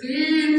3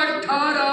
18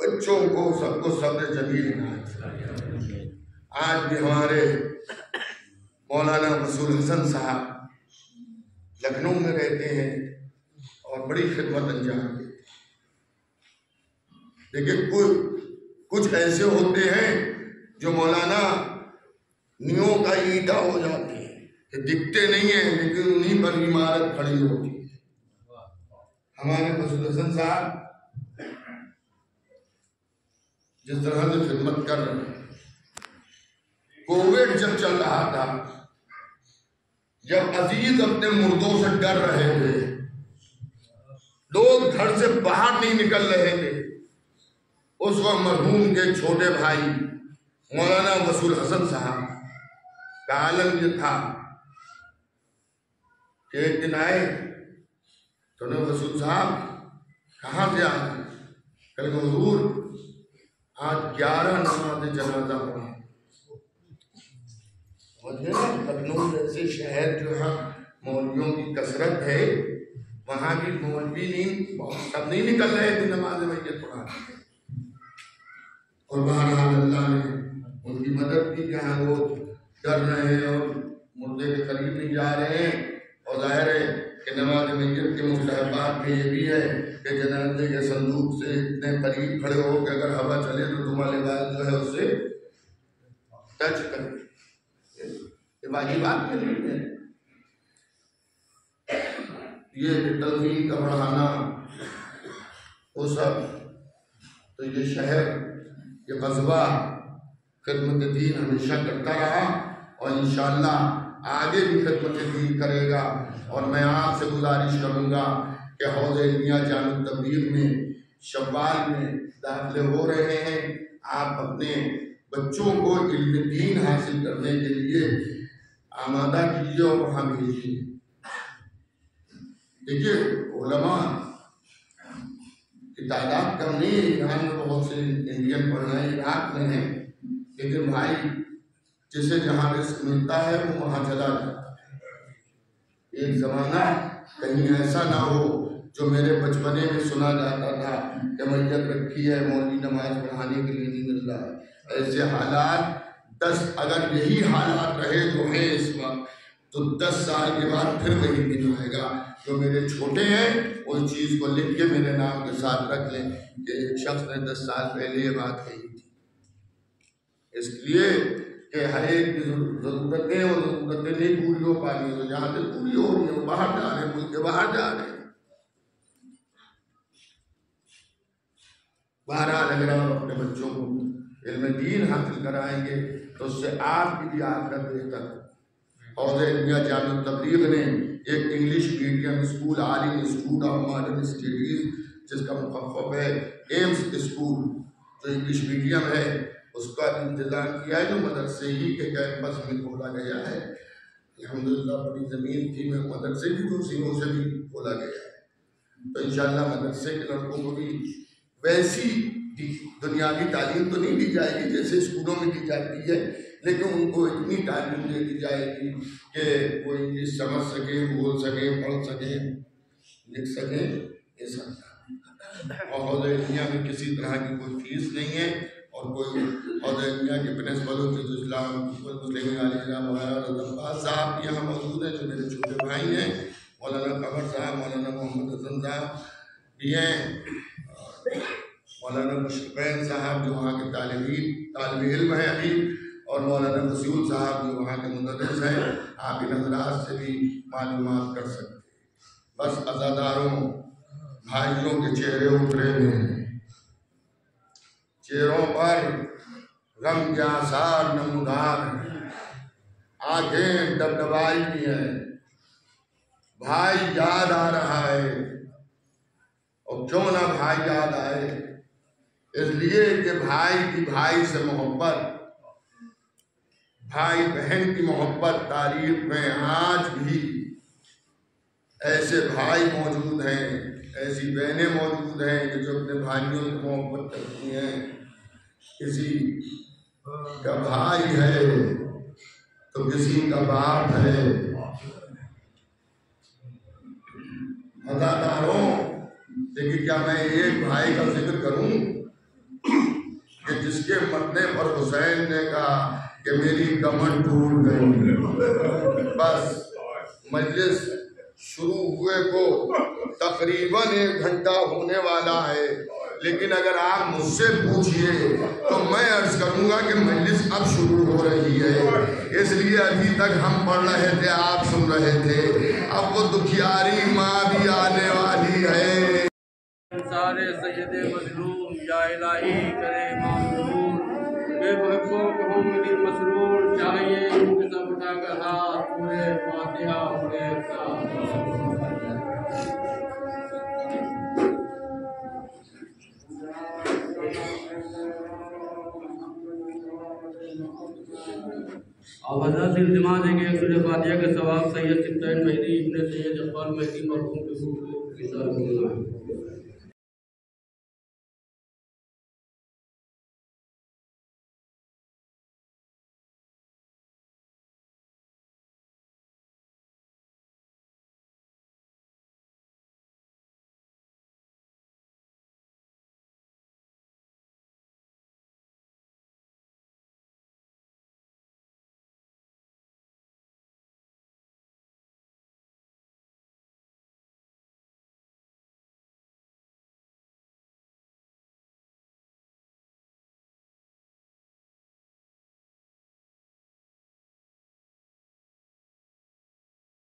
بچوں کو سب کو صبر جمیل عنایت۔ آج بھی ہمارے مولانا رسول حسن صاحب لکھنؤ میں رہتے ہیں اور بڑی خدمت انجام دیتے ہیں، لیکن کچھ ایسے ہوتے ہیں جو مولانا نیوں کا اینٹا ہو جاتے ہیں کہ دکھتے نہیں ہیں لیکن انہیں پر عمارت کھڑی ہوتی ہے۔ ہمارے رسول حسن صاحب جس طرح سے خدمت کر رہے ہیں، کووڈ جب چل رہا تھا، جب عزیز اپنے مردوں سے ڈر رہے تھے، لوگ گھر سے باہر نہیں نکل رہے تھے، اس وقت مرحوم کے چھوٹے بھائی مولانا رسول حسن صاحب کا عالم یہ تھا کہ ایک دن آئے تو نے رسول صاحب کہاں سے آئے؟ کہ حضور آج 11 نماز جنازہ پڑھا۔ لکھنؤ جیسے شہر جو ہے مولویوں کی کثرت ہے، وہاں بھی مولوی سب نہیں نکل رہے تھے نماز میت پڑھا، اور بہرحال اللہ نے ان کی مدد کی کہ وہ ڈر رہے ہیں اور مردے کے قریب نہیں جا رہے ہیں۔ اور ظاہر ہے کہ نماز میت کے مستحبات میں یہ بھی ہے کہ جنازے کے صندوق سے اتنے قریب کھڑے ہو کہ اگر ہوا چلے تو تمہارے لباس جو ہے اس سے ٹچ کرے، یہ واجبات نہیں ہے۔ یہ تلقین کا بڑھانا وہ سب، تو یہ شہر یہ قصبہ خدمت دین ہمیشہ کرتا رہا اور انشاءاللہ آگے بھی خدمت دین کرے گا۔ اور میں آپ سے گزارش کروں گا کہ حوض علمیہ جامع التبلیغ میں شوال میں داخلے ہو رہے ہیں، آپ اپنے بچوں کو علم دین حاصل کرنے کے لیے آمادہ کیجیے اور وہاں بھیجیے۔ دیکھیے علماء کی تعداد کم نہیں ہے، ایران میں بہت سے انڈین پڑھ رہے ہیں، عراق میں ہیں، لیکن بھائی جسے جہاں رزق ملتا ہے وہ وہاں چلا جاتا ہے۔ ایک زمانہ کہیں ایسا نہ ہو جو میرے بچپنے میں سنا جاتا تھا کہ میت رکھی ہے، مولوی نماز پڑھانے کے لیے نہیں مل رہا ہے۔ ایسے حالات اگر یہی حالات رہے جو ہیں اس وقت، تو 10 سال کے بعد پھر وہی دن آئے گا۔ جو میرے چھوٹے ہیں اس چیز کو لکھ کے میرے نام کے ساتھ رکھ لیں کہ ایک شخص نے 10 سال پہلے یہ بات کہی تھی۔ اس لیے کہ ہر ایک کی ضرورتیں اور ضرورتیں نہیں پوری ہو پا رہی ہیں، جہاں سے پوری ہو رہی ہیں وہ باہر جا رہے ہیں، ملک کے باہر جا رہے ہیں۔ بہرحال اگر آپ اپنے بچوں کو علم دین حاصل کرائیں گے تو اس سے آپ کی بھی آخرت بہتر ہے۔ حوض علمیہ جامع التبلیغ نے ایک English medium school, Alam institute of modern studies, جس کا مخفف ہے ایمس اسکول، جو انگلش میڈیم ہے، اس کا انتظام کیا ہے، جو مدرسے ہی کے کیمپس میں کھولا گیا ہے۔ الحمدللہ بڑی زمین تھی، میں مدرسے بھی تو سینوں سے بھی کھولا گیا ہے، تو انشاءاللہ مدرسے کے لڑکوں کو بھی ویسی دنیاوی تعلیم تو نہیں دی جائے گی جیسے اسکولوں میں دی جاتی ہے، لیکن ان کو اتنی تعلیم دے دی جائے گی کہ وہ انگلش سمجھ سکیں، بول سکیں، پڑھ سکیں، لکھ سکیں، یہ سب۔ اور حوض علمیہ میں کسی طرح کی کوئی فیس نہیں ہے، اور کوئی حوض علمیہ کے پرنسپل اسلام مسلم علیہ مولانا صاحب یہاں موجود ہیں، جو میرے چھوٹے بھائی ہیں، مولانا قمر صاحب، مولانا محمد حسن صاحب بھی ہیں، مولانا مشرقین صاحب جو وہاں کے طالب علم ہیں ابھی، اور مولانا رسول صاحب جو وہاں کے مدرس ہیں۔ آپ ان حضرات سے بھی معلومات کر سکتے ہیں۔ بس عزاداروں بھائیوں کے چہرے اترے ہوئے ہیں، چہروں پر غم کے آثار نمودار ہیں، آنکھیں ڈبڈبائی بھی ہیں، بھائی یاد آ رہا ہے، اور کیوں نہ بھائی یاد آئے، اس لیے کہ بھائی کی بھائی سے محبت، بھائی بہن کی محبت، تاریخ میں آج بھی ایسے بھائی موجود ہیں، ایسی بہنیں موجود ہیں کہ جو اپنے بھائیوں سے محبت کرتی ہیں۔ کسی کا بھائی ہے تو کسی کا باپ ہے۔ عزاداروں، لیکن کیا میں ایک بھائی کا ذکر کروں کے مرنے پر حسین نے کہا کہ میری کمر ٹوٹ گئی. بس مجلس شروع ہوئے کو تقریباً 1 گھنٹہ ہونے والا ہے، لیکن اگر آپ مجھ سے پوچھئے تو میں عرض کروں گا کہ مجلس اب شروع ہو رہی ہے، اس لیے ابھی تک ہم پڑھ رہے تھے، آپ سن رہے تھے. اب وہ دکھیاری ماں بھی آنے والی ہے. سارے سید مظلوم یا الہی کرے معذور، بے بھگوں کو میری مسرور چاہیے ان کے سب اٹھا کر ہاتھ پورے فاتحہ پڑھے اب حضرت التماس ہے کہ سورہ فاتحہ کے ثواب سید سبطین مہدی ابن سید اقبال مہدی مرحوم کے روح میں